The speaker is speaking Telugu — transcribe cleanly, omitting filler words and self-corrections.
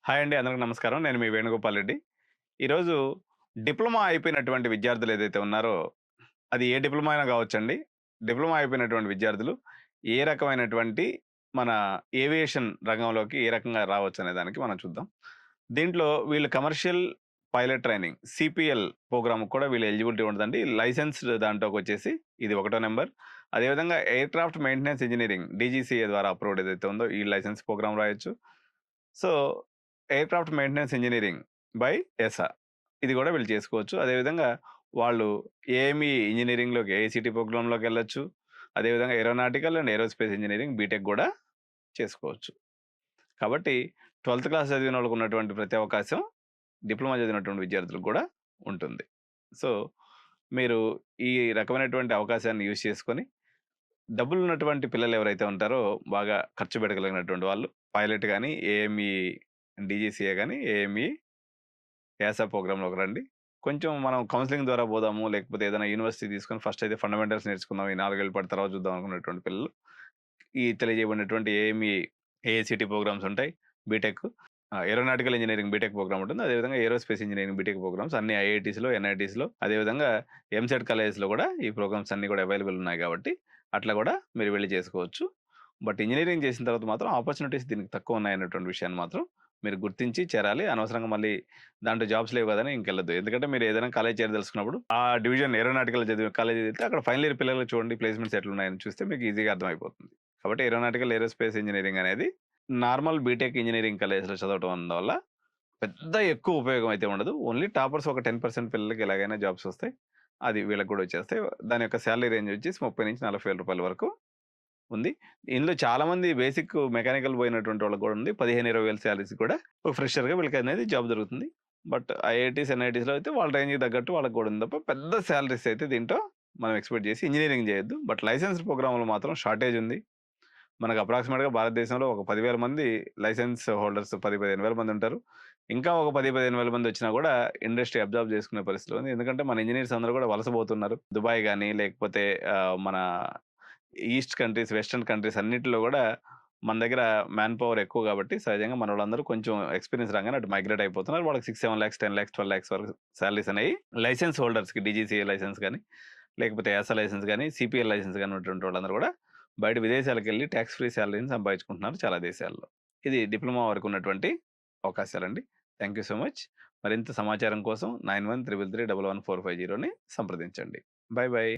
హాయ్ అండి. అందరికి నమస్కారం. నేను మీ వేణుగోపాల్ రెడ్డి. ఈరోజు డిప్లొమా అయిపోయినటువంటి విద్యార్థులు ఏదైతే ఉన్నారో, అది ఏ డిప్లొమా అయినా కావచ్చండి. డిప్లొమా అయిపోయినటువంటి విద్యార్థులు ఏ రకమైనటువంటి మన ఏవియేషన్ రంగంలోకి ఏ రకంగా రావచ్చనే దానికి మనం చూద్దాం. దీంట్లో వీళ్ళు కమర్షియల్ పైలట్ ట్రైనింగ్ సీపీఎల్ ప్రోగ్రామ్‌కి కూడా వీళ్ళు ఎలిజిబిలిటీ ఉంటదండి. లైసెన్స్‌డ్ దాంట్లోకొచ్చేసి ఇది ఒకటో నంబర్. అదేవిధంగా ఎయిర్‌క్రాఫ్ట్ మెయింటెనెన్స్ ఇంజినీరింగ్ డీజీసీఏ ద్వారా అప్రూవ్డ్ ఏదైతే ఉందో ఈ లైసెన్స్ ప్రోగ్రామ్ రాయొచ్చు. So, aircraft maintenance engineering by EASA. ఇది గూడా వీళ్ళు చేసుకోవచ్చు. అదేవిధంగా వాళ్ళు ఏఎంఈ ఇంజినీరింగ్‌లోకి ఏఐసీటీ ప్రోగ్రామ్‌లోకెళ్ళొచ్చు. అదేవిధంగా aeronautical and aerospace engineering B Tech గూడా చేసుకోవచ్చు. కాబట్టి 12థ్ క్లాస్ చదివినోళ్ళకి ఉన్నటువంటి ప్రతి అవకాశం డిప్లొమా చదివినటువంటి విద్యార్థులకు గూడా ఉంటుంది. సో, మీరు ఈ రకమైనటువంటి అవకాశాన్ని యూజ్ చేసుకొని డబ్బులున్నటువంటి పిల్లలు ఎవరైతే ఉంటారో బాగా ఖర్చు పెట్టగలిగినటువంటి వాళ్ళు పైలట్ గాని, ఏఎంఈ డీజీసీఏ గాని, ఏఎంఈ యాసా ప్రోగ్రామ్‌లోకి రండి. కొంచెం మనం కౌన్సెలింగ్ ద్వారా పోదాము, లేకపోతే ఏదైనా యూనివర్సిటీ తీసుకొని ఫస్ట్ అయితే ఫండమెంటల్స్ నేర్చుకుందాం. ఈ 4 ఏళ్ల పాటు తర్వాత చూద్దాం అనుకున్నటువంటి పిల్లలు, ఈ తెలియజేయబడినటువంటి ఏఎంఈ, ఏఐసీటీ ప్రోగ్రామ్స్ ఉంటాయి. B Tech aeronautical engineering B Tech program ఉంటుంది. అదేవిధంగా ఏరోస్పేస్ ఇంజినీరింగ్ బీటెక్ ప్రోగ్రామ్స్ అన్ని ఐఐటీస్‌లో, ఎన్ఐటీస్‌లో అదేవిధంగా ఎంసెట్ కాలేజెస్‌లో కూడా ఈ ప్రోగ్రామ్స్ అన్నీ కూడా అవైలబుల్ ఉన్నాయి కాబట్టి, అట్లా కూడా మీరు వెళ్లి చేసుకోవచ్చు. బట్ ఇంజినీరింగ్ చేసిన తర్వాత మాత్రం ఆపర్చునిటీస్ దీనికి తక్కువ ఉన్నాయన్నటువంటి విషయాన్ని మాత్రం మీరు గుర్తించి చేరాలి. అనవసరంగా మళ్ళీ దాంట్లో జాబ్స్ లేవు కదని ఇంకెళ్ళొద్దు. ఎందుకంటే మీరు ఏదైనా కాలేజ్ చేరదలుచుకున్నప్పుడు ఆ డివిజన్ ఏరోనాటికల్ చదివే కాలేజ్ అయితే అక్కడ ఫైనల్ ఇయర్ పిల్లలకు చూడండి ప్లేస్‌మెంట్స్ ఎట్లున్నాయని చూస్తే మీకు ఈజీగా అర్థమైపోతుంది. కాబట్టి ఏరోనాటికల్, ఏరోస్పేస్ ఇంజినీరింగ్ అనేది నార్మల్ బీటెక్ ఇంజినీరింగ్ కాలేజ్‌లో చదవటం వల్ల పెద్ద ఎక్కువ ఉపయోగం అయితే ఉండదు. ఓన్లీ టాపర్స్ ఒక 10% పిల్లలకి ఎలాగైనా జాబ్స్ వస్తాయి. అది వీళ్ళకి కూడా వచ్చేస్తాయి. దాని యొక్క సాలరీ రేంజ్ వచ్చేసి 30,000-40,000 వరకు ఉంది. ఇందులో చాలామంది బేసిక్ మెకానికల్ పోయినటువంటి వాళ్ళకి కూడా ఉంది. 15,000-20,000 సాలరీస్ కూడా ఒక ఫ్రెషర్‌గా వీళ్ళకనేది జాబ్ దొరుకుతుంది. బట్ ఐఐటీస్, ఎన్ఐటీస్‌లో అయితే వాళ్ళ రేంజ్‌కి తగ్గట్టు వాళ్ళకి కూడా ఉంది తప్ప పెద్ద సాలరీస్ అయితే దీంట్లో మనం ఎక్స్‌పెక్ట్ చేసి ఇంజినీరింగ్ చేయొద్దు. బట్ లైసెన్స్‌డ్ ప్రోగ్రామ్‌లో మాత్రం షార్టేజ్ ఉంది. మనకు అప్రాక్సిమేట్‌గా భారతదేశంలో ఒక 10,000 మంది లైసెన్స్ హోల్డర్స్ 15,000 మంది ఉంటారు. ఇంకా ఒక 15,000 మంది వచ్చినా కూడా ఇండస్ట్రీ అబ్జార్బ్ చేసుకునే పరిస్థితిలో ఉంది. ఎందుకంటే మన ఇంజినీర్స్ అందరూ కూడా వలసపోతున్నారు. దుబాయ్ గాని లేకపోతే మన ఈస్ట్ కంట్రీస్, వెస్టర్న్ కంట్రీస్ అన్నిటిలో గూడా మన దగ్గర మ్యాన్ పవర్ ఎక్కువ గాబట్టి, సహజంగా మనోళ్ళందరూ కొంచెం ఎక్స్‌పీరియన్స్ రాంగానే అటు మైగ్రేట్ అయిపోతున్నారు. వాళ్ళకి 6, 7 లాక్స్, 10 లాక్స్, 12 లాక్స్ వరకు సాలరీస్ అనేయి లైసెన్స్ హోల్డర్స్‌కి డీజీసీఏ లైసెన్స్ గాని, లేకపోతే యాసా లైసెన్స్ గాని, సీపీఎల్ లైసెన్స్ గాని ఉన్నటువంటి వాళ్ళందరూ గూడా బయట విదేశాలకెళ్ళి టాక్స్ ఫ్రీ సాలరీని సంపాదించుకుంటున్నారు చాలా దేశాల్లో. ఇది డిప్లొమా వరకు ఉన్నటువంటి అవకాశాలండి. Thank you so much. మరింత సమాచారం కోసం 9133311450ని సంప్రదించండి. Bye by.